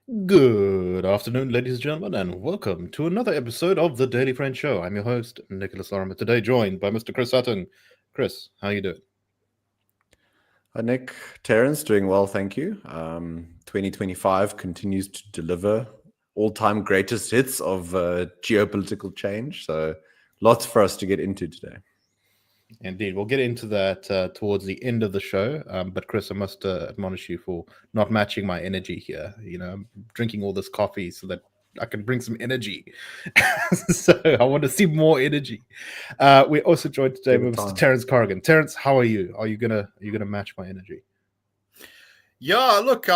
Good afternoon, ladies and gentlemen, and welcome to another episode of the Daily Friend Show. I'm your host, Nicholas Lorimer, today joined by Mr. Chris Hattingh. Chris, how you doing? Hi, Nick. Terence, doing well, thank you. 2025 continues to deliver all-time greatest hits of geopolitical change. So lots for us to get into today. Indeed, we'll get into that towards the end of the show. But Chris, I must admonish you for not matching my energy here. I'm drinking all this coffee so that I can bring some energy. So I want to see more energy. We're also joined today Give it with Mr. time. Terence Corrigan. Terence, how are you? Are you gonna match my energy? Yeah, look,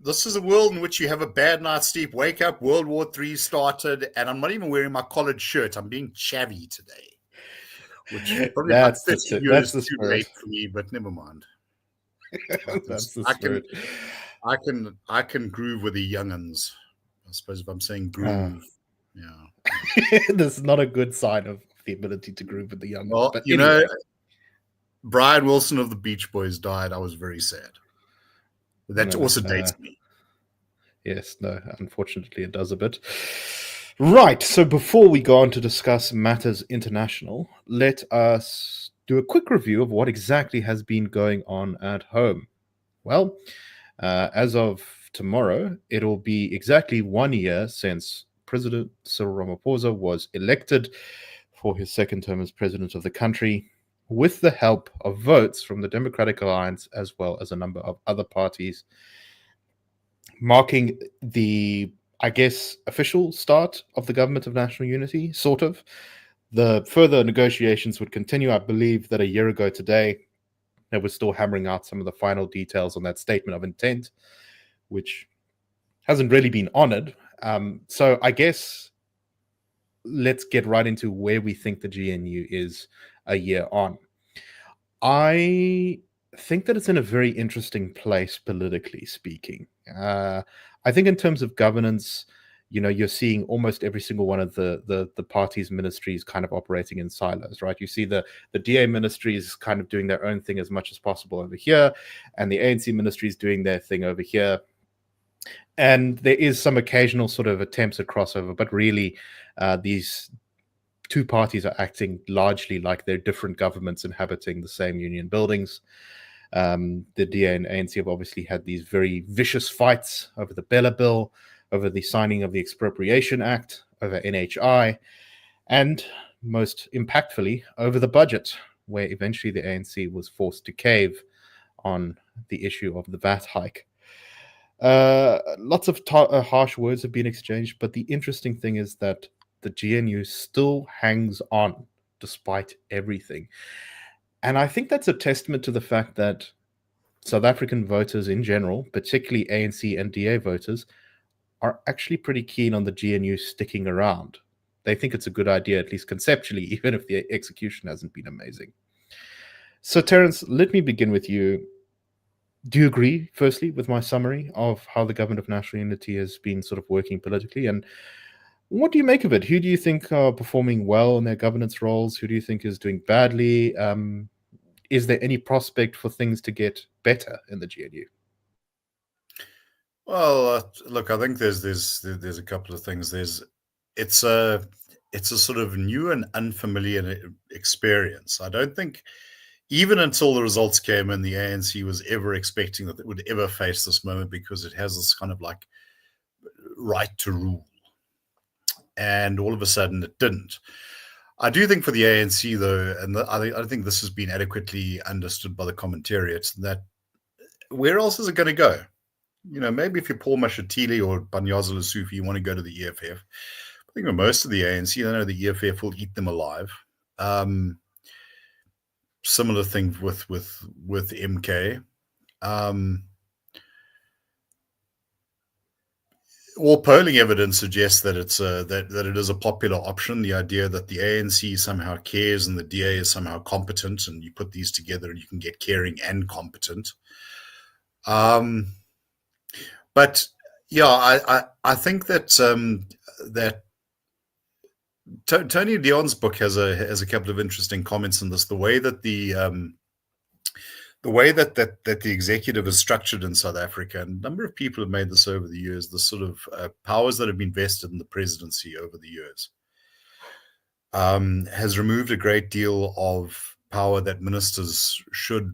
this is a world in which you have a bad night's sleep, wake up, World War III started, and I'm not even wearing my collared shirt. I'm being chavvy today, which is probably about 30 years too late for me, but never mind. That's the spirit. I can groove with the young'uns. I suppose if I'm saying groove, yeah. This is not a good sign of the ability to groove with the young'uns. Well, but anyway. Brian Wilson of the Beach Boys died. I was very sad. But that also dates me. Yes, no, unfortunately it does a bit. Right, so before we go on to discuss matters international, let us do a quick review of what exactly has been going on at home. Well, as of tomorrow, it'll be exactly 1 year since President Cyril Ramaphosa was elected for his second term as president of the country, with the help of votes from the Democratic Alliance as well as a number of other parties, marking the, I guess, official start of the Government of National Unity, sort of. The further negotiations would continue. I believe that a year ago today, they were still hammering out some of the final details on that statement of intent, which hasn't really been honored. So I guess let's get right into where we think the GNU is a year on. I think that it's in a very interesting place, politically speaking. I think in terms of governance, you're seeing almost every single one of the party's ministries kind of operating in silos, right? You see the DA ministries kind of doing their own thing as much as possible over here, and the ANC ministries doing their thing over here. And there is some occasional sort of attempts at crossover, but really these two parties are acting largely like they're different governments inhabiting the same union buildings. The DA and ANC have obviously had these very vicious fights over the Bella Bill, over the signing of the Expropriation Act, over NHI, and most impactfully, over the budget, where eventually the ANC was forced to cave on the issue of the VAT hike. Lots of harsh words have been exchanged, but the interesting thing is that the GNU still hangs on despite everything. And I think that's a testament to the fact that South African voters in general, particularly ANC and DA voters, are actually pretty keen on the GNU sticking around. They think it's a good idea, at least conceptually, even if the execution hasn't been amazing. So, Terence, let me begin with you. Do you agree, firstly, with my summary of how the Government of National Unity has been sort of working politically? And what do you make of it? Who do you think are performing well in their governance roles? Who do you think is doing badly? Is there any prospect for things to get better in the GNU? Well, look, I think there's a couple of things. It's a sort of new and unfamiliar experience. I don't think, even until the results came in, the ANC was ever expecting that it would ever face this moment, because it has this kind of like right to rule. And all of a sudden it didn't. I do think for the ANC, though, and I think this has been adequately understood by the commentariat, that where else is it going to go? Maybe if you're Paul Mashatile or Banyaza Lessufi, you want to go to the EFF. I think for most of the ANC, they know the EFF will eat them alive. Similar thing with MK. All polling evidence suggests that it's that it is a popular option. The idea that the ANC somehow cares and the DA is somehow competent, and you put these together and you can get caring and competent. But yeah, I think that that Tony Dion's book has a couple of interesting comments on this. The way that the the way that the executive is structured in South Africa, and a number of people have made this over the years, the sort of powers that have been vested in the presidency over the years, has removed a great deal of power that ministers should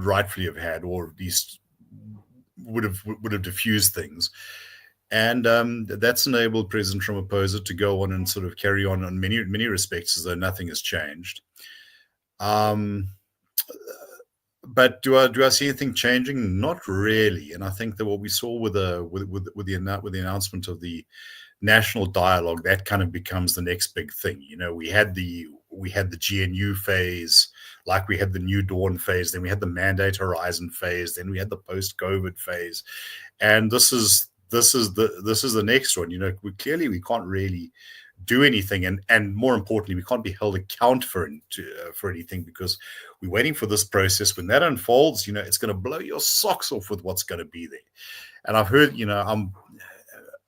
rightfully have had, or at least would have diffused things. And that's enabled President Ramaphosa to go on and sort of carry on many respects as though nothing has changed. But do I see anything changing? Not really. And I think that what we saw with the announcement of the national dialogue, that kind of becomes the next big thing. You know, we had the GNU phase, like we had the New Dawn phase, then we had the Mandate Horizon phase, then we had the post-COVID phase, and this is the next one. You know, we can't really do anything, and more importantly, we can't be held account for anything, because we're waiting for this process. When that unfolds, you know, it's going to blow your socks off with what's going to be there. And I've heard, you know, I'm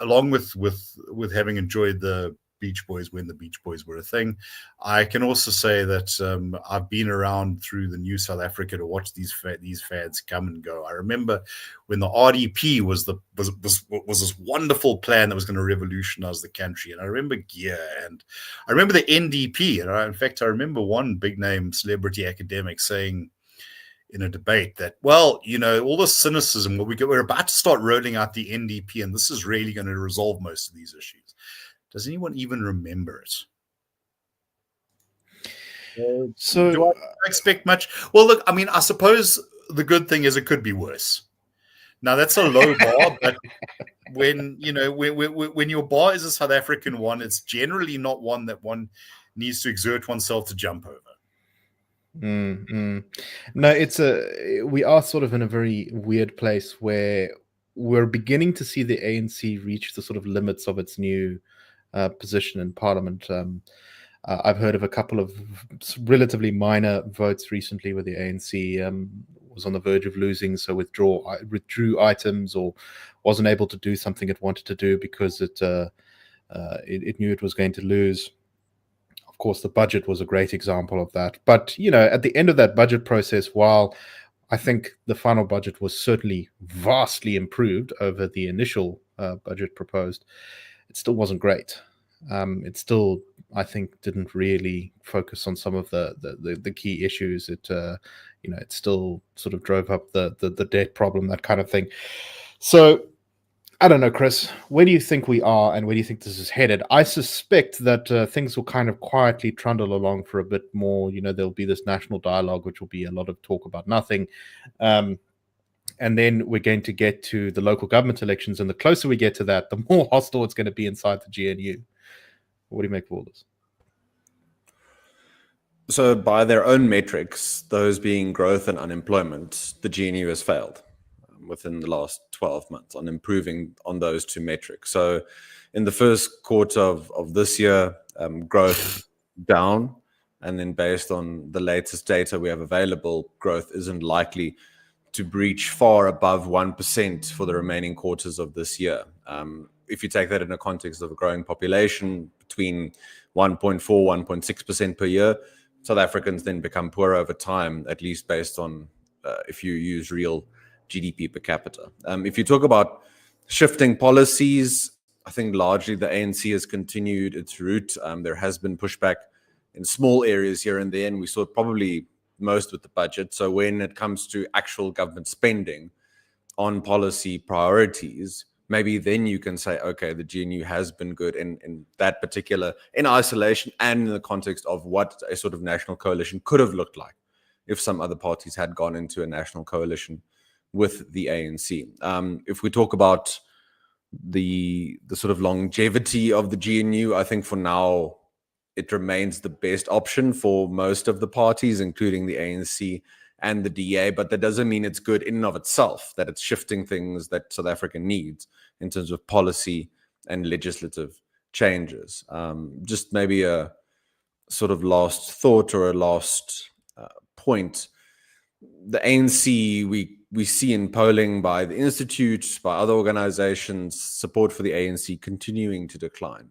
along with having enjoyed the Beach Boys when the Beach Boys were a thing, I can also say that I've been around through the new South Africa to watch these fads come and go. I remember when the RDP was this wonderful plan that was going to revolutionize the country, and I remember GEAR, and I remember the NDP, and in fact I remember one big name celebrity academic saying in a debate that, well, you know, all the cynicism, we're about to start rolling out the NDP, and this is really going to resolve most of these issues. Does anyone even remember it? So do I expect much? Well, look, I mean, I suppose the good thing is it could be worse. Now that's a low bar, but when your bar is a South African one, it's generally not one that one needs to exert oneself to jump over. No, we are sort of in a very weird place where we're beginning to see the ANC reach the sort of limits of its new position in Parliament. I've heard of a couple of relatively minor votes recently where the ANC was on the verge of losing, so withdrew items or wasn't able to do something it wanted to do because it knew it was going to lose. Of course, the budget was a great example of that. But, you know, at the end of that budget process, while I think the final budget was certainly vastly improved over the initial budget proposed, it still wasn't great. It still, I think, didn't really focus on some of the key issues. It still sort of drove up the debt problem, that kind of thing. So I don't know, Chris, where do you think we are and where do you think this is headed? I suspect that things will kind of quietly trundle along for a bit more. You know, there'll be this national dialogue, which will be a lot of talk about nothing. And then we're going to get to the local government elections. And the closer we get to that, the more hostile it's going to be inside the GNU. What do you make of all this? So by their own metrics, those being growth and unemployment, the GNU has failed within the last 12 months on improving on those two metrics. So in the first quarter of this year, growth down. And then based on the latest data we have available, growth isn't likely to breach far above 1% for the remaining quarters of this year. If you take that in a context of a growing population between 1.4, 1.6% per year, South Africans then become poorer over time, at least based on if you use real GDP per capita. If you talk about shifting policies, I think largely the ANC has continued its route. There has been pushback in small areas here and there, and we saw it probably most with the budget. So when it comes to actual government spending on policy priorities, maybe then you can say, okay, the GNU has been good in that particular, in isolation and in the context of what a sort of national coalition could have looked like if some other parties had gone into a national coalition with the ANC. If we talk about the sort of longevity of the GNU, I think for now it remains the best option for most of the parties, including the ANC and the DA, but that doesn't mean it's good in and of itself, that it's shifting things that South Africa needs in terms of policy and legislative changes. Just maybe a sort of last thought or a last point. The ANC, we see in polling by the Institute, by other organizations, support for the ANC continuing to decline.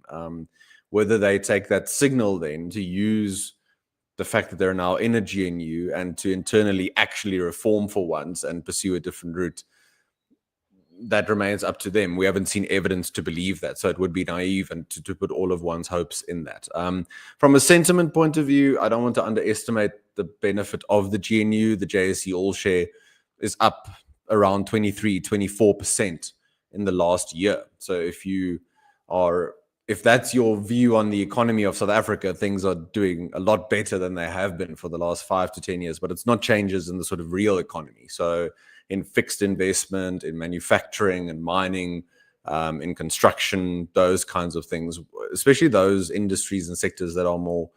Whether they take that signal then to use the fact that they're now in a GNU and to internally actually reform for once and pursue a different route, that remains up to them. We haven't seen evidence to believe that, so it would be naive and to put all of one's hopes in that. From a sentiment point of view, I don't want to underestimate the benefit of the GNU. The JSE All Share is up around 23-24% in the last year. So if that's your view on the economy of South Africa, things are doing a lot better than they have been for the last 5 to 10 years, but it's not changes in the sort of real economy. So in fixed investment, in manufacturing and mining, in construction, those kinds of things, especially those industries and sectors that are more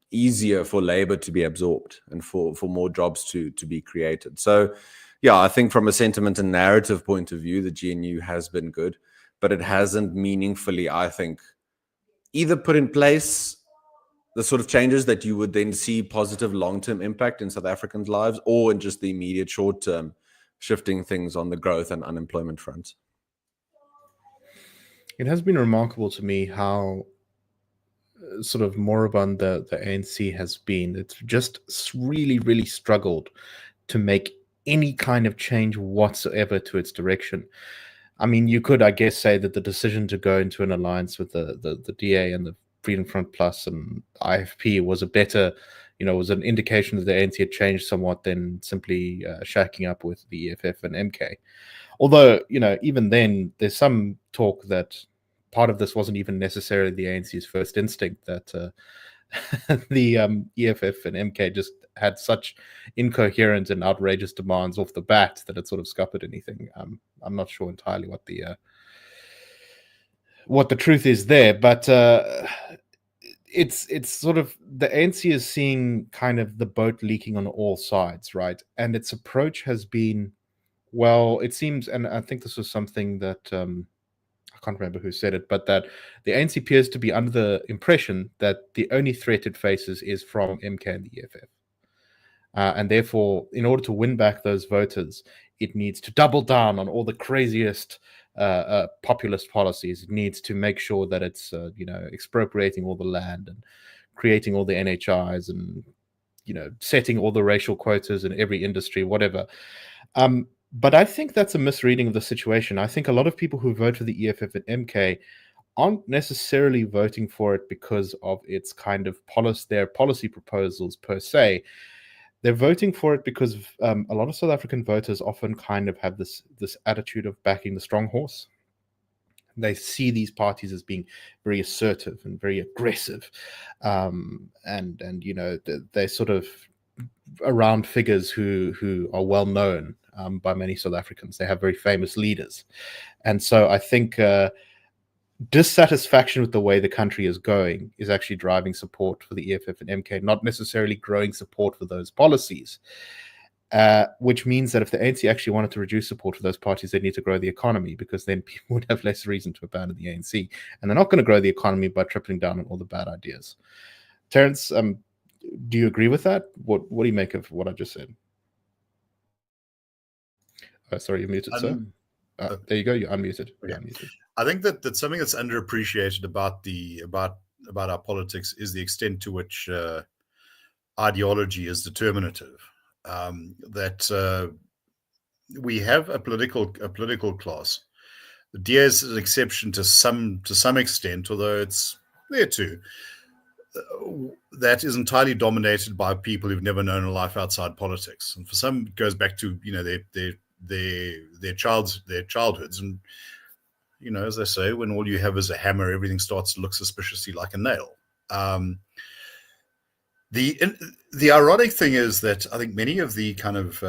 easier for labor to be absorbed and for more jobs to be created. So yeah, I think from a sentiment and narrative point of view, the GNU has been good, but it hasn't meaningfully, I think, either put in place the sort of changes that you would then see positive long-term impact in South Africans' lives, or in just the immediate short-term shifting things on the growth and unemployment front. It has been remarkable to me how sort of moribund the ANC has been. It's just really, really struggled to make any kind of change whatsoever to its direction. I mean, you could, I guess, say that the decision to go into an alliance with the DA and the Freedom Front Plus and IFP was a better, was an indication that the ANC had changed somewhat than simply shacking up with the EFF and MK. Although, even then, there's some talk that part of this wasn't even necessarily the ANC's first instinct, that the EFF and MK just had such incoherent and outrageous demands off the bat that it sort of scuppered anything. I'm not sure entirely what the truth is there, but it's sort of, the ANC is seeing kind of the boat leaking on all sides, right? And its approach has been, well, it seems, and I think this was something that I can't remember who said it, but that the ANC appears to be under the impression that the only threat it faces is from MK and the EFF. And therefore, in order to win back those voters, it needs to double down on all the craziest populist policies. It needs to make sure that it's, expropriating all the land and creating all the NHIs and, setting all the racial quotas in every industry, whatever. But I think that's a misreading of the situation. I think a lot of people who vote for the EFF and MK aren't necessarily voting for it because of its kind of their policy proposals per se. They're voting for it because a lot of South African voters often kind of have this attitude of backing the strong horse. They see these parties as being very assertive and very aggressive, and they're sort of around figures who are well known by many South Africans. They have very famous leaders, and so I think dissatisfaction with the way the country is going is actually driving support for the EFF and MK, not necessarily growing support for those policies, which means that if the ANC actually wanted to reduce support for those parties, they need to grow the economy, because then people would have less reason to abandon the ANC. And they're not going to grow the economy by tripling down on all the bad ideas. Terence, do you agree with that? What do you make of what I just said? Sorry, you're muted, sir. There you go. You're unmuted. Okay. You're unmuted. I think that something that's underappreciated about our politics is the extent to which ideology is determinative. That we have a political class. The DA is an exception to some extent, although it's there too. That is entirely dominated by people who've never known a life outside politics, and for some, it goes back to their childhoods. And as they say, when all you have is a hammer, everything starts to look suspiciously like a nail. The ironic thing is that I think many of the kind of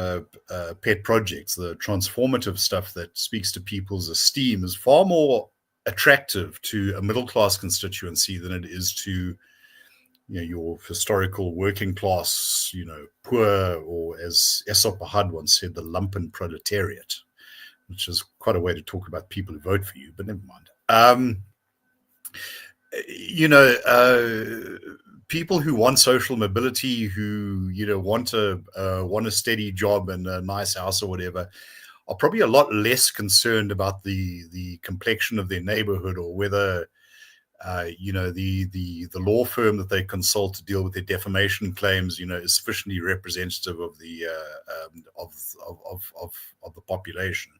pet projects, the transformative stuff that speaks to people's esteem, is far more attractive to a middle class constituency than it is to your historical working class, poor, or as Aesop Bahad once said, the lumpen proletariat, which is quite a way to talk about people who vote for you, but never mind. People who want social mobility, who want a steady job and a nice house or whatever, are probably a lot less concerned about the complexion of their neighborhood, or whether the law firm that they consult to deal with their defamation claims, is sufficiently representative of the of the population.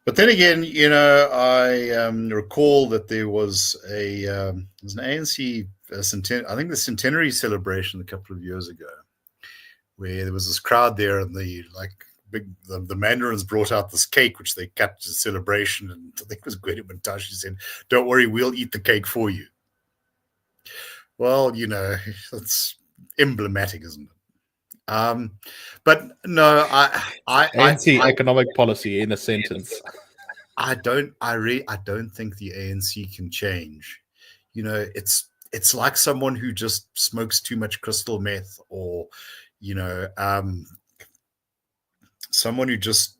But then again, I recall that there was an ANC I think the centenary celebration a couple of years ago, where there was this crowd there, and the mandarins brought out this cake which they cut to celebration, and I think it was Gwede Mantashe said, "Don't worry, we'll eat the cake for you." Well, it's emblematic, isn't it? But no, ANC economic policy in a sentence. I don't think the ANC can change. It's like someone who just smokes too much crystal meth, or someone who just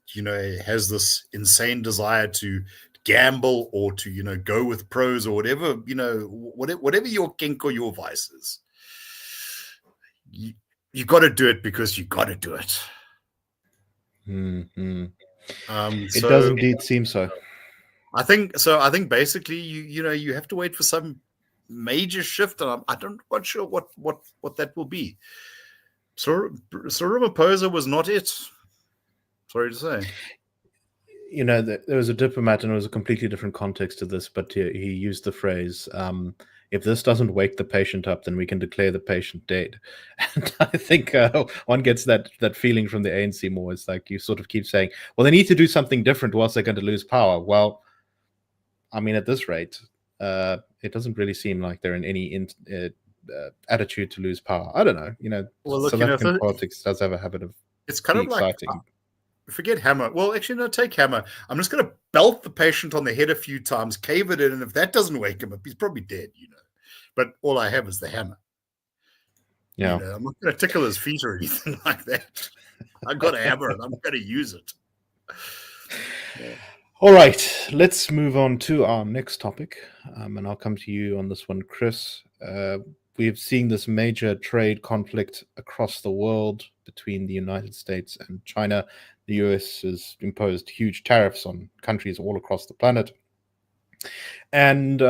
has this insane desire to gamble, or to go with pros, or whatever whatever your kink or your vice is. You got to do it because you got to do it. Mm-hmm. It does indeed seem so. I think basically you have to wait for some major shift, and I'm not sure what that will be. Cyril Ramaphosa was not it. Sorry to say. There was a diplomat, and it was a completely different context to this, but he used the phrase, if this doesn't wake the patient up, then we can declare the patient dead. And I think one gets that feeling from the ANC more. It's like you sort of keep saying, well, they need to do something different, or else they're going to lose power. Well, I mean, at this rate, it doesn't really seem like they're in any attitude to lose power. I don't know. South African politics does have a habit of it's kind of exciting. Like forget hammer. Well, actually, no, take hammer. I'm just going to belt the patient on the head a few times, cave it in, and if that doesn't wake him up, he's probably dead, But all I have is the hammer. Yeah. I'm not going to tickle his feet or anything like that. I've got a hammer, and I'm going to use it. Yeah. All right, let's move on to our next topic, and I'll come to you on this one, Chris. We've seen this major trade conflict across the world between the United States and China. The US has imposed huge tariffs on countries all across the planet. And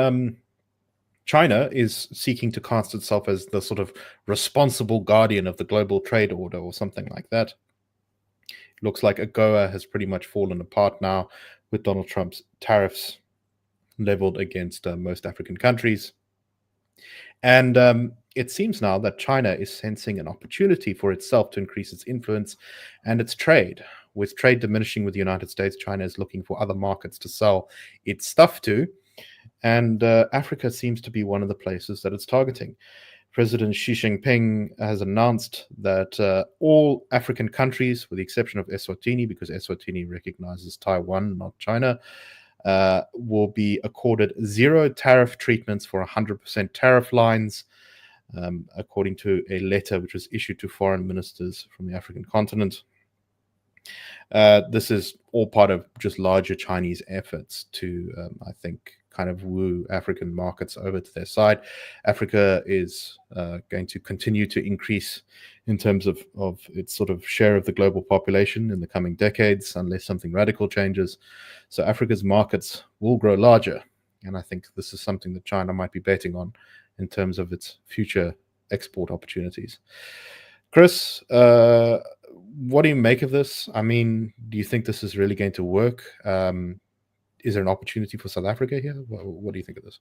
China is seeking to cast itself as the sort of responsible guardian of the global trade order, or something like that. It looks like AGOA has pretty much fallen apart now, with Donald Trump's tariffs leveled against most African countries. And it seems now that China is sensing an opportunity for itself to increase its influence and its trade. With trade diminishing with the United States, China is looking for other markets to sell its stuff to. And Africa seems to be one of the places that it's targeting. President Xi Jinping has announced that all African countries, with the exception of Eswatini, because Eswatini recognizes Taiwan, not China, will be accorded zero tariff treatments for 100% tariff lines, according to a letter which was issued to foreign ministers from the African continent. This is all part of just larger Chinese efforts to, I think, kind of woo African markets over to their side. Africa is going to continue to increase in terms of its sort of share of the global population in the coming decades, unless something radical changes. So Africa's markets will grow larger. And I think this is something that China might be betting on in terms of its future export opportunities. Chris, what do you make of this? I mean, do you think this is really going to work? Is there an opportunity for South Africa here? What do you think of this?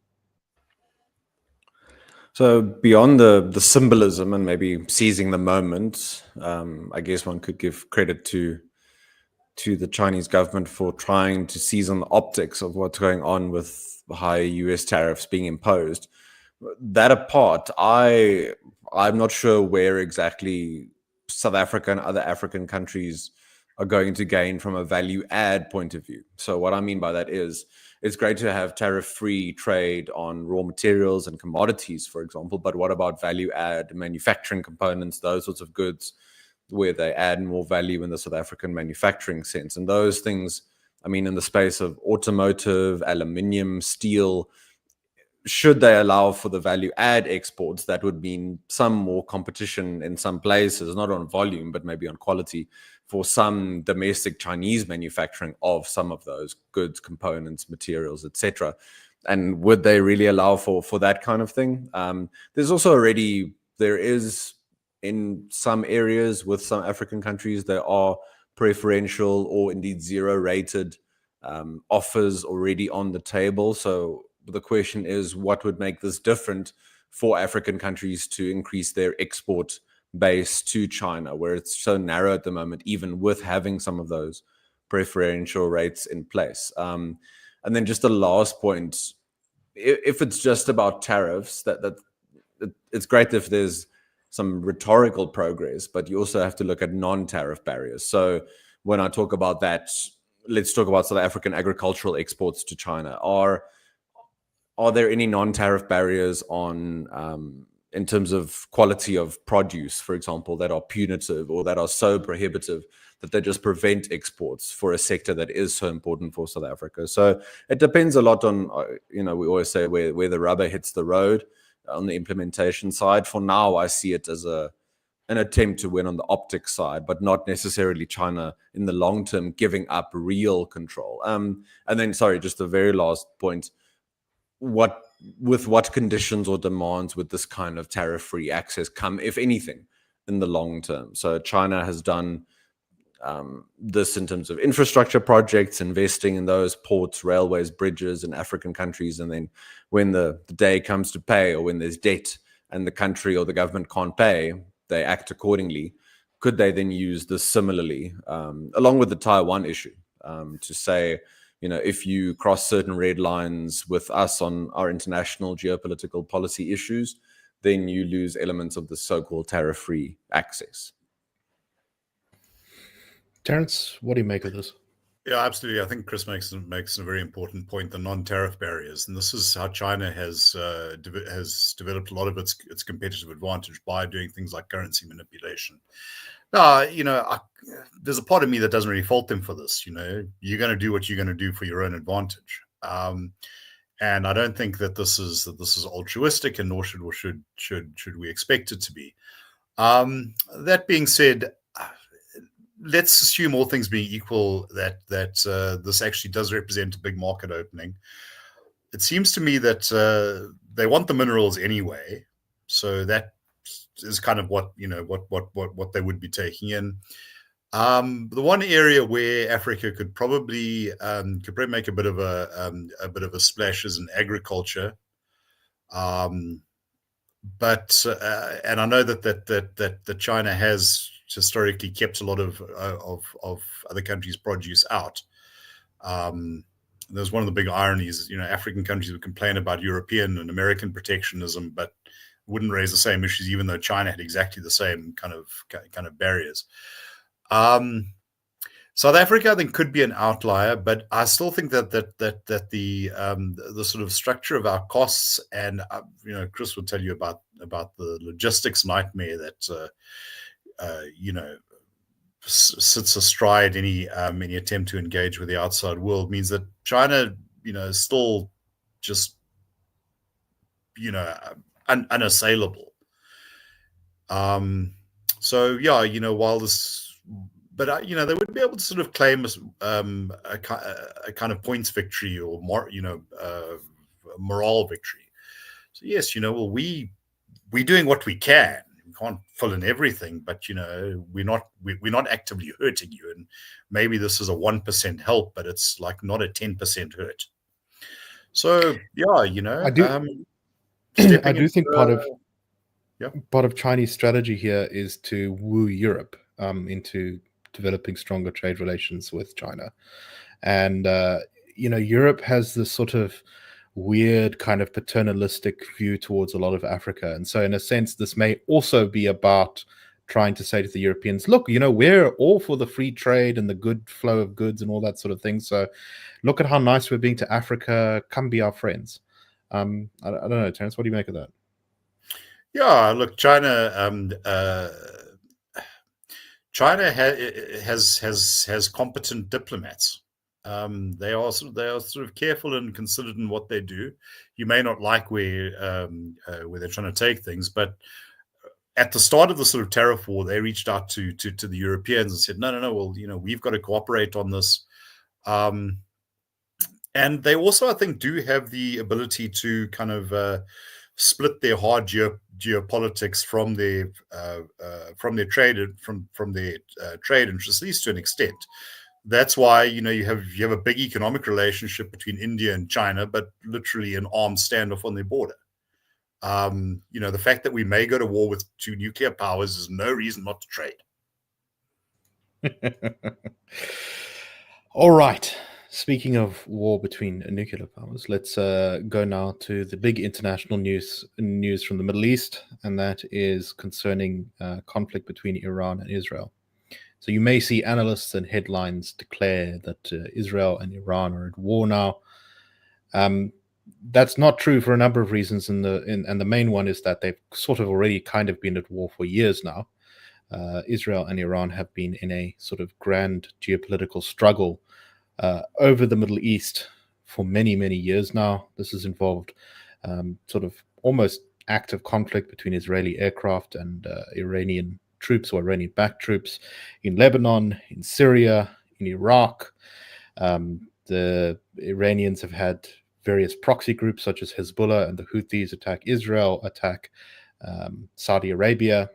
So beyond the symbolism and maybe seizing the moment, I guess one could give credit to the Chinese government for trying to seize on the optics of what's going on with high US tariffs being imposed. That apart, I'm not sure where exactly South Africa and other African countries are going to gain from a value add point of view. So what I mean by that is, it's great to have tariff-free trade on raw materials and commodities, for example, but what about value add manufacturing components, those sorts of goods where they add more value in the South African manufacturing sense? And those things, I mean, in the space of automotive, aluminium, steel, should they allow for the value add exports, that would mean some more competition in some places, not on volume, but maybe on quality, for some domestic Chinese manufacturing of some of those goods, components, materials, etc. And would they really allow for that kind of thing? There's also there is in some areas with some African countries, there are preferential or indeed zero rated offers already on the table. So the question is, what would make this different for African countries to increase their export base to China, where it's so narrow at the moment, even with having some of those preferential rates in place? And then just the last point, if it's just about tariffs, that it's great if there's some rhetorical progress, but you also have to look at non-tariff barriers. So when I talk about that, let's talk about South African agricultural exports to China. Are there any non-tariff barriers on in terms of quality of produce, for example, that are punitive or that are so prohibitive that they just prevent exports for a sector that is so important for South Africa? So it depends a lot on, we always say where the rubber hits the road on the implementation side. For now, I see it as an attempt to win on the optics side, but not necessarily China in the long term giving up real control. And then, sorry, just the very last point. With what conditions or demands would this kind of tariff-free access come, if anything, in the long term? So China has done this in terms of infrastructure projects, investing in those ports, railways, bridges in African countries. And then when the day comes to pay, or when there's debt and the country or the government can't pay, they act accordingly. Could they then use this similarly, along with the Taiwan issue, to say, if you cross certain red lines with us on our international geopolitical policy issues, then you lose elements of the so-called tariff-free access? Terence, what do you make of this? Yeah, absolutely. I think Chris makes a very important point: the non-tariff barriers, and this is how China has developed a lot of its competitive advantage by doing things like currency manipulation. Now, there's a part of me that doesn't really fault them for this. You're going to do what you're going to do for your own advantage, and I don't think that this is altruistic, and nor should we expect it to be. That being said, let's assume, all things being equal, that this actually does represent a big market opening. It seems to me that they want the minerals anyway, so that is kind of what they would be taking in. The one area where Africa could probably make a bit of a splash is in agriculture. But I know that China has historically kept a lot of other countries' produce out. There's one of the big ironies. African countries would complain about European and American protectionism, but wouldn't raise the same issues, even though China had exactly the same kind of barriers. South Africa, I think, could be an outlier, but I still think that the sort of structure of our costs, and Chris will tell you about the logistics nightmare that sits astride any attempt to engage with the outside world, means that China, is still just unassailable. So yeah, while this, but they would be able to sort of claim a kind of points victory, or more, morale victory. So yes, well, we're doing what we can. We can't fill in everything, but we're not actively hurting you, and maybe this is a 1% help, but it's like not a 10% hurt. So yeah, I do think part of Chinese strategy here is to woo Europe into developing stronger trade relations with China. And Europe has this sort of weird kind of paternalistic view towards a lot of Africa. And so in a sense, this may also be about trying to say to the Europeans, look, we're all for the free trade and the good flow of goods and all that sort of thing. So look at how nice we're being to Africa. Come be our friends. I don't know, Terence, what do you make of that? Yeah, look, China has competent diplomats. They are sort of careful and considered in what they do. You may not like where they're trying to take things, but at the start of the sort of tariff war, they reached out to the Europeans and said, no, well, we've got to cooperate on this. And they also, I think, do have the ability to kind of split their hard geopolitics from their trade trade interests, at least to an extent. That's why you have a big economic relationship between India and China, but literally an armed standoff on their border. The fact that we may go to war with two nuclear powers is no reason not to trade. All right. Speaking of war between nuclear powers, let's go now to the big international news from the Middle East, and that is concerning conflict between Iran and Israel. So you may see analysts and headlines declare that Israel and Iran are at war now. That's not true for a number of reasons, and the main one is that they've sort of already kind of been at war for years now. Israel and Iran have been in a sort of grand geopolitical struggle over the Middle East for many, many years now. This has involved sort of almost active conflict between Israeli aircraft and Iranian troops or Iranian-backed troops in Lebanon, in Syria, in Iraq. The Iranians have had various proxy groups such as Hezbollah and the Houthis attack Israel, attack Saudi Arabia.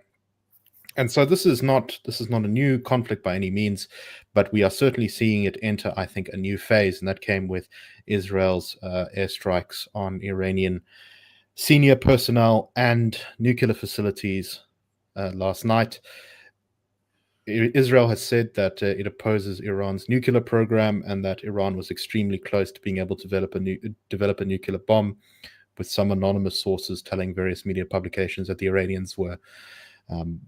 And so this is not a new conflict by any means, but we are certainly seeing it enter, I think, a new phase, and that came with Israel's airstrikes on Iranian senior personnel and nuclear facilities last night. Israel has said that it opposes Iran's nuclear program and that Iran was extremely close to being able to develop a nuclear bomb, with some anonymous sources telling various media publications that the Iranians were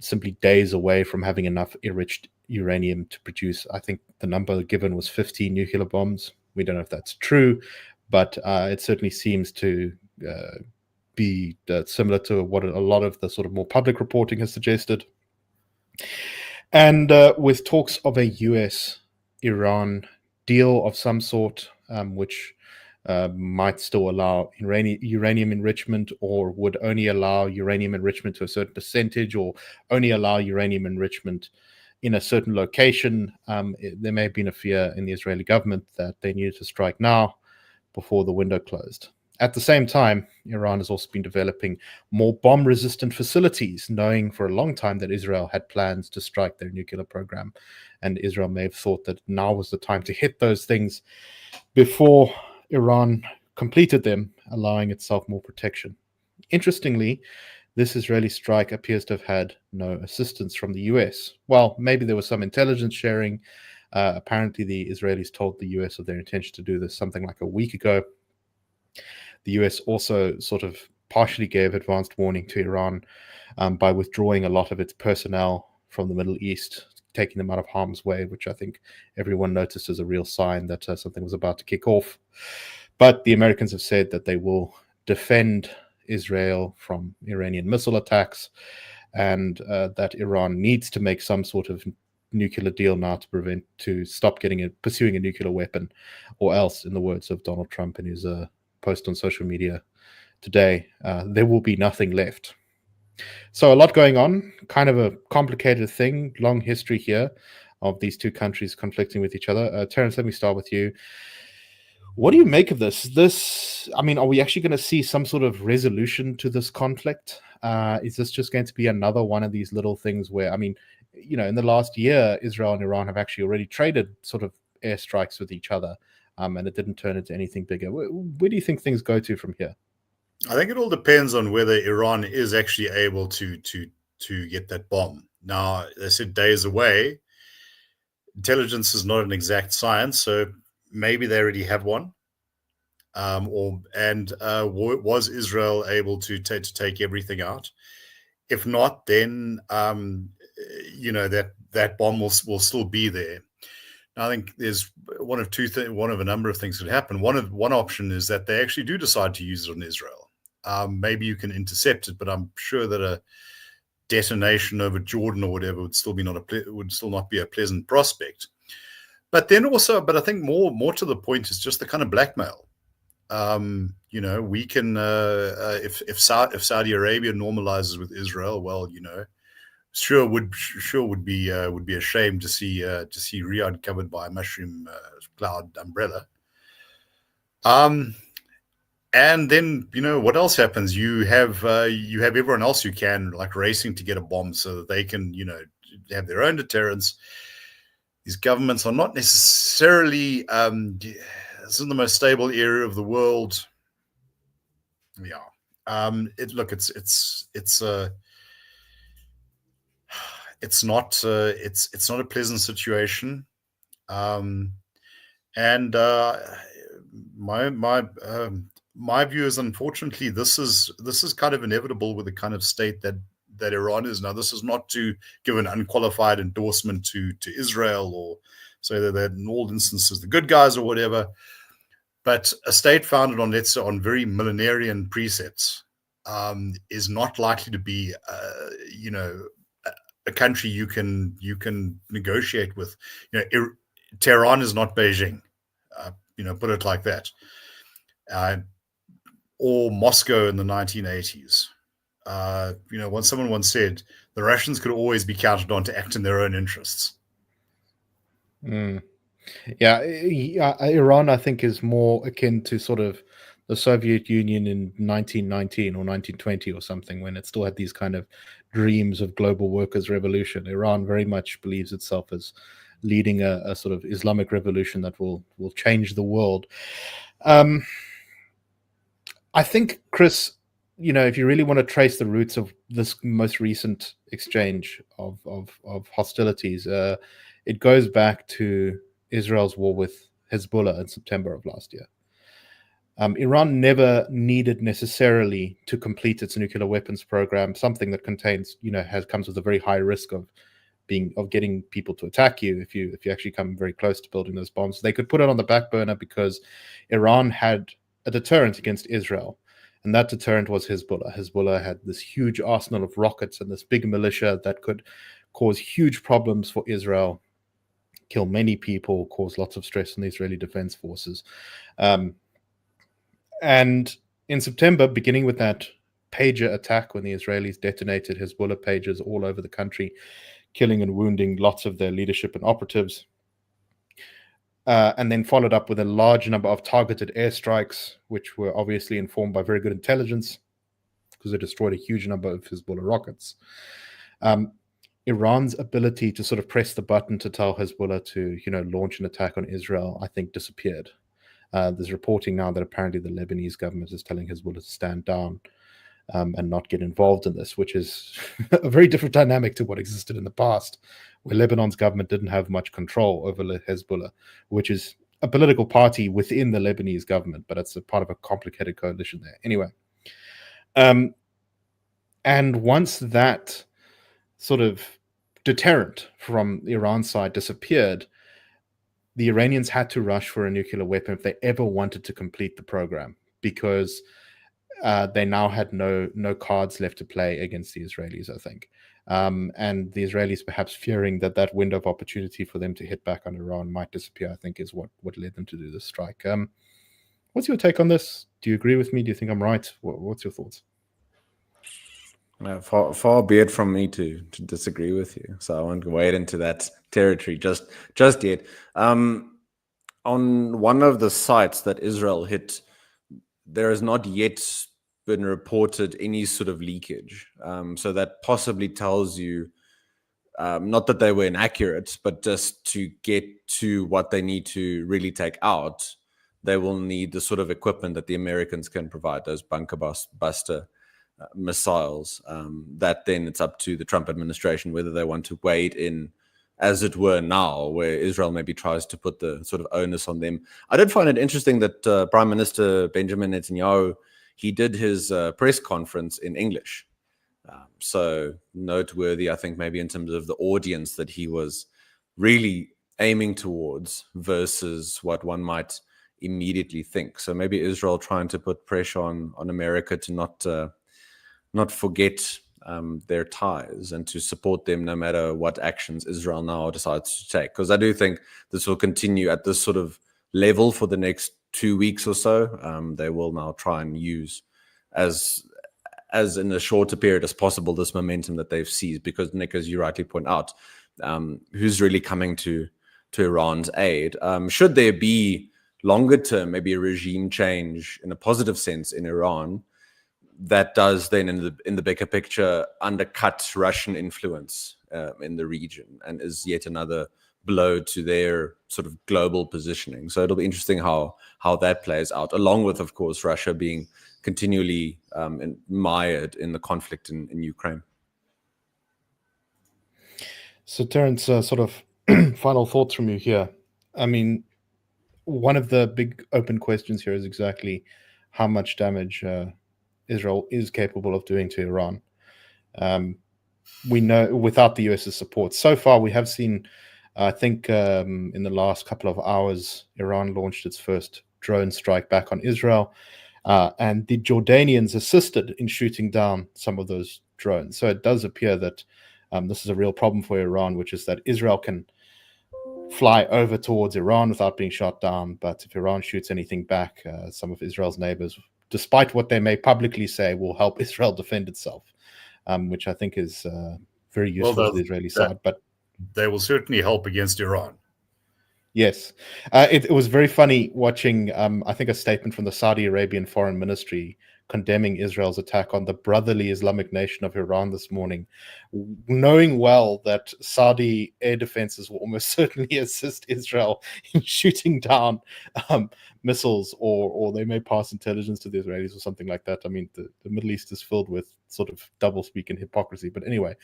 simply days away from having enough enriched uranium to produce, I think the number given was 15 nuclear bombs. We don't know if that's true, but it certainly seems to be similar to what a lot of the sort of more public reporting has suggested. And with talks of a US-Iran deal of some sort, which might still allow uranium enrichment, or would only allow uranium enrichment to a certain percentage, or only allow uranium enrichment in a certain location. There may have been a fear in the Israeli government that they needed to strike now before the window closed. At the same time, Iran has also been developing more bomb-resistant facilities, knowing for a long time that Israel had plans to strike their nuclear program. And Israel may have thought that now was the time to hit those things before Iran completed them, allowing itself more protection. Interestingly, this Israeli strike appears to have had no assistance from the US. Well, maybe there was some intelligence sharing. Apparently, the Israelis told the US of their intention to do this something like a week ago. The US also sort of partially gave advanced warning to Iran by withdrawing a lot of its personnel from the Middle East, taking them out of harm's way, which I think everyone noticed as a real sign that something was about to kick off. But the Americans have said that they will defend Israel from Iranian missile attacks, and that Iran needs to make some sort of nuclear deal now to stop pursuing a nuclear weapon, or else, in the words of Donald Trump in his post on social media today, there will be nothing left. So a lot going on, kind of a complicated thing, long history here of these two countries conflicting with each other. Terence, let me start with you. What do you make of this? I mean, are we actually going to see some sort of resolution to this conflict? Is this just going to be another one of these little things where, I mean, in the last year, Israel and Iran have actually already traded sort of airstrikes with each other, and it didn't turn into anything bigger. Where do you think things go to from here? I think it all depends on whether Iran is actually able to get that bomb. Now, they said days away. Intelligence is not an exact science, so maybe they already have one. Was Israel able to take everything out? If not, then that bomb will still be there. I think there's one of a number of things could happen. One option is that they actually do decide to use it on Israel. Maybe you can intercept it, but I'm sure that a detonation over Jordan or whatever would still not be a pleasant prospect. But then also, I think more to the point is just the kind of blackmail. We can if Saudi Arabia normalizes with Israel, well, sure would be a shame to see Riyadh covered by a mushroom cloud umbrella. And then, what else happens? You have everyone else who can, like, racing to get a bomb so that they can, have their own deterrence. These governments are not necessarily this is the most stable area of the world. Yeah. It's not a pleasant situation. And my view is, unfortunately, this is kind of inevitable with the kind of state that Iran is now. This is not to give an unqualified endorsement to Israel, or say that they're in all instances the good guys or whatever. But a state founded on, let's say, on very millenarian precepts is not likely to be, a country you can negotiate with. Tehran is not Beijing. Put it like that. Or Moscow in the 1980s. When someone once said, the Russians could always be counted on to act in their own interests. Yeah, Iran, I think, is more akin to sort of the Soviet Union in 1919 or 1920 or something, when it still had these kind of dreams of global workers' revolution. Iran very much believes itself as leading a sort of Islamic revolution that will change the world. I think, Chris, if you really want to trace the roots of this most recent exchange of hostilities, it goes back to Israel's war with Hezbollah in September of last year. Iran never needed necessarily to complete its nuclear weapons program, something that contains, comes with a very high risk of getting people to attack you if you actually come very close to building those bombs. They could put it on the back burner because Iran had a deterrent against Israel, and that deterrent was Hezbollah. Hezbollah had this huge arsenal of rockets and this big militia that could cause huge problems for Israel, kill many people, cause lots of stress on the Israeli defense forces. And in September, beginning with that pager attack when the Israelis detonated Hezbollah pagers all over the country, killing and wounding lots of their leadership and operatives, and then followed up with a large number of targeted airstrikes, which were obviously informed by very good intelligence because they destroyed a huge number of Hezbollah rockets. Iran's ability to sort of press the button to tell Hezbollah to, launch an attack on Israel, I think, disappeared. There's reporting now that apparently the Lebanese government is telling Hezbollah to stand down and not get involved in this, which is a very different dynamic to what existed in the past, where Lebanon's government didn't have much control over Hezbollah, which is a political party within the Lebanese government, but it's a part of a complicated coalition there. Anyway, and once that sort of deterrent from Iran's side disappeared, the Iranians had to rush for a nuclear weapon if they ever wanted to complete the program, because they now had no cards left to play against the Israelis, I think. And the Israelis perhaps fearing that window of opportunity for them to hit back on Iran might disappear, I think, is what led them to do this strike. What's your take on this? Do you agree with me? Do you think I'm right? What's your thoughts? Far be it from me to disagree with you. So I won't wade into that territory just yet. On one of the sites that Israel hit, there has not yet been reported any sort of leakage. So that possibly tells you, not that they were inaccurate, but just to get to what they need to really take out, they will need the sort of equipment that the Americans can provide, those bunker buster missiles. That then it's up to the Trump administration whether they want to wade in, as it were now, where Israel maybe tries to put the sort of onus on them. I did find it interesting that Prime Minister Benjamin Netanyahu, he did his press conference in English. So noteworthy, I think, maybe in terms of the audience that he was really aiming towards versus what one might immediately think. So maybe Israel trying to put pressure on America to not forget their ties and to support them no matter what actions Israel now decides to take. Because I do think this will continue at this sort of level for the next 2 weeks or so. They will now try and use as in a shorter period as possible this momentum that they've seized. Because, Nick, as you rightly point out, who's really coming to Iran's aid? Should there be longer term, maybe a regime change in a positive sense in Iran, that does then in the bigger picture undercut Russian influence in the region, and is yet another blow to their sort of global positioning. So it'll be interesting how that plays out, along with, of course, Russia being continually mired in the conflict in Ukraine. So, Terence, sort of final thoughts from you here. I mean, one of the big open questions here is exactly how much damage Israel is capable of doing to Iran. We know without the US's support. So far, we have seen, I think in the last couple of hours, Iran launched its first drone strike back on Israel. And the Jordanians assisted in shooting down some of those drones. So it does appear that this is a real problem for Iran, which is that Israel can fly over towards Iran without being shot down. But if Iran shoots anything back, some of Israel's neighbors, despite what they may publicly say, will help Israel defend itself, which I think is very useful to the Israeli side. But they will certainly help against Iran. Yes. It was very funny watching, I think, a statement from the Saudi Arabian Foreign Ministry condemning Israel's attack on the brotherly Islamic nation of Iran this morning, knowing well that Saudi air defenses will almost certainly assist Israel in shooting down missiles, or they may pass intelligence to the Israelis or something like that. I mean, the Middle East is filled with sort of doublespeak and hypocrisy. But anyway,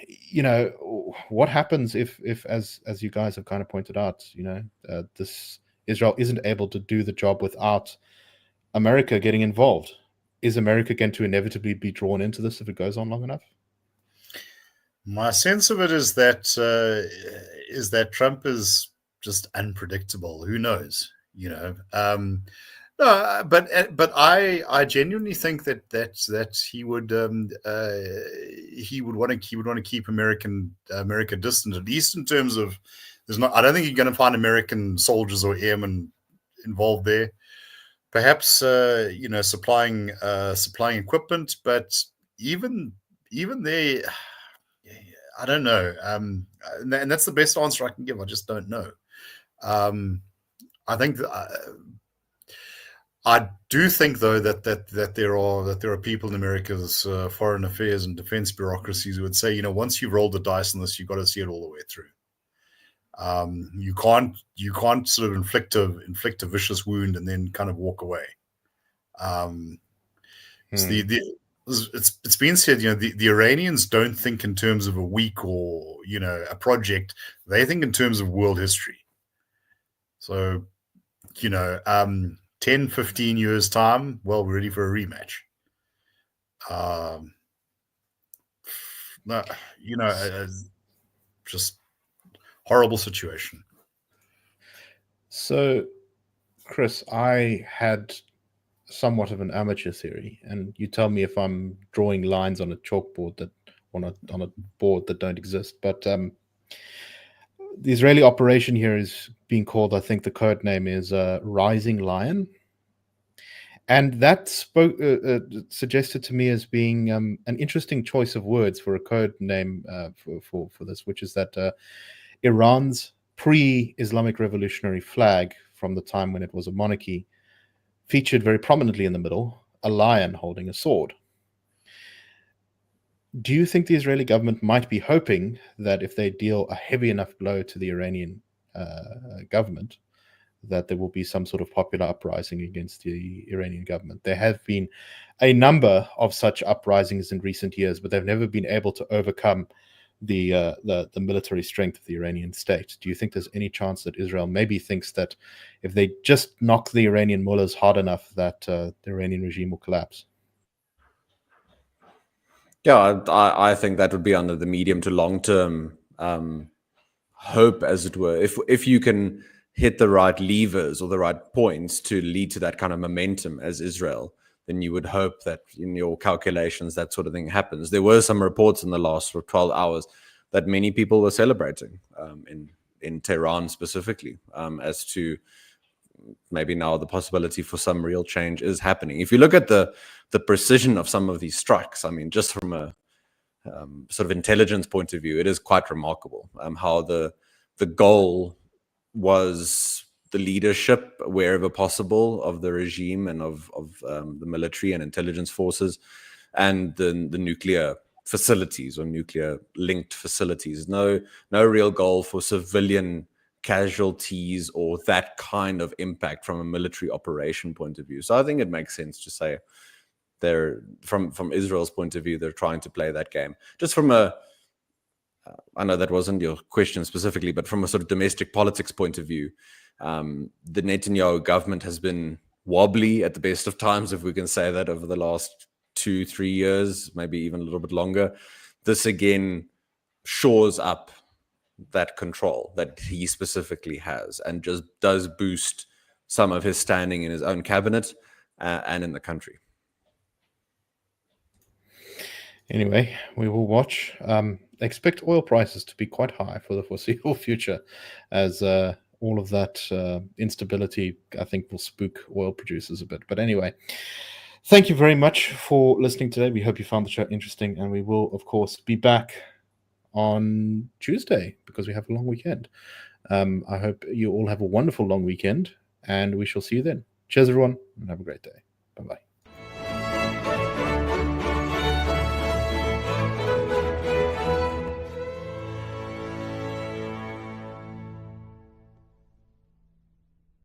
you know, what happens if as you guys have kind of pointed out, you know, this Israel isn't able to do the job without America getting involved? Is America going to inevitably be drawn into this if it goes on long enough? My sense of it is that Trump is just unpredictable. Who knows? You know. No, but I genuinely think that he would want to keep America distant, at least in terms of I don't think you're going to find American soldiers or airmen involved there. Perhaps you know, supplying equipment, but even there, I don't know. And that's the best answer I can give. I just don't know. I think I do think, though, that there are people in America's foreign affairs and defense bureaucracies who would say, you know, once you've rolled the dice on this, you've got to see it all the way through. You can't sort of inflict a vicious wound and then kind of walk away. It's been said, you know, the Iranians don't think in terms of a week or, you know, a project. They think in terms of world history. So, you know, 10, 15 years time, well, we're ready for a rematch. No, you know, just horrible situation. So, Chris, I had somewhat of an amateur theory, and you tell me if I'm drawing lines on a chalkboard that on a board that don't exist. But the Israeli operation here is being called, I think the code name is Rising Lion, and that suggested to me as being an interesting choice of words for a code name for this, which is that Iran's pre-Islamic revolutionary flag from the time when it was a monarchy featured very prominently in the middle a lion holding a sword. Do you think the Israeli government might be hoping that if they deal a heavy enough blow to the Iranian government, that there will be some sort of popular uprising against the Iranian government? There have been a number of such uprisings in recent years, but they've never been able to overcome the military strength of the Iranian state. Do you think there's any chance that Israel maybe thinks that if they just knock the Iranian mullahs hard enough, that the Iranian regime will collapse? Yeah, I think that would be under the medium to long term hope, as it were. If you can hit the right levers or the right points to lead to that kind of momentum as Israel, then you would hope that in your calculations that sort of thing happens. There were some reports in the last 12 hours that many people were celebrating in Tehran specifically, as to maybe now the possibility for some real change is happening. If you look at the precision of some of these strikes, I mean, just from a sort of intelligence point of view, it is quite remarkable how the goal was the leadership wherever possible of the regime and of the military and intelligence forces, and the nuclear facilities or nuclear linked facilities. No real goal for civilian casualties or that kind of impact from a military operation point of view. So I think it makes sense to say they're from Israel's point of view, they're trying to play that game. Just from a I know that wasn't your question specifically, but from a sort of domestic politics point of view, the Netanyahu government has been wobbly at the best of times, if we can say that, over the last 2-3 years, maybe even a little bit longer. This again shores up that control that he specifically has, and just does boost some of his standing in his own cabinet and in the country. Anyway, we will watch. Expect oil prices to be quite high for the foreseeable future, as all of that instability, I think, will spook oil producers a bit. But anyway, thank you very much for listening today. We hope you found the show interesting, and we will, of course, be back on Tuesday because we have a long weekend. I hope you all have a wonderful long weekend, and we shall see you then. Cheers, everyone, and have a great day. Bye-bye.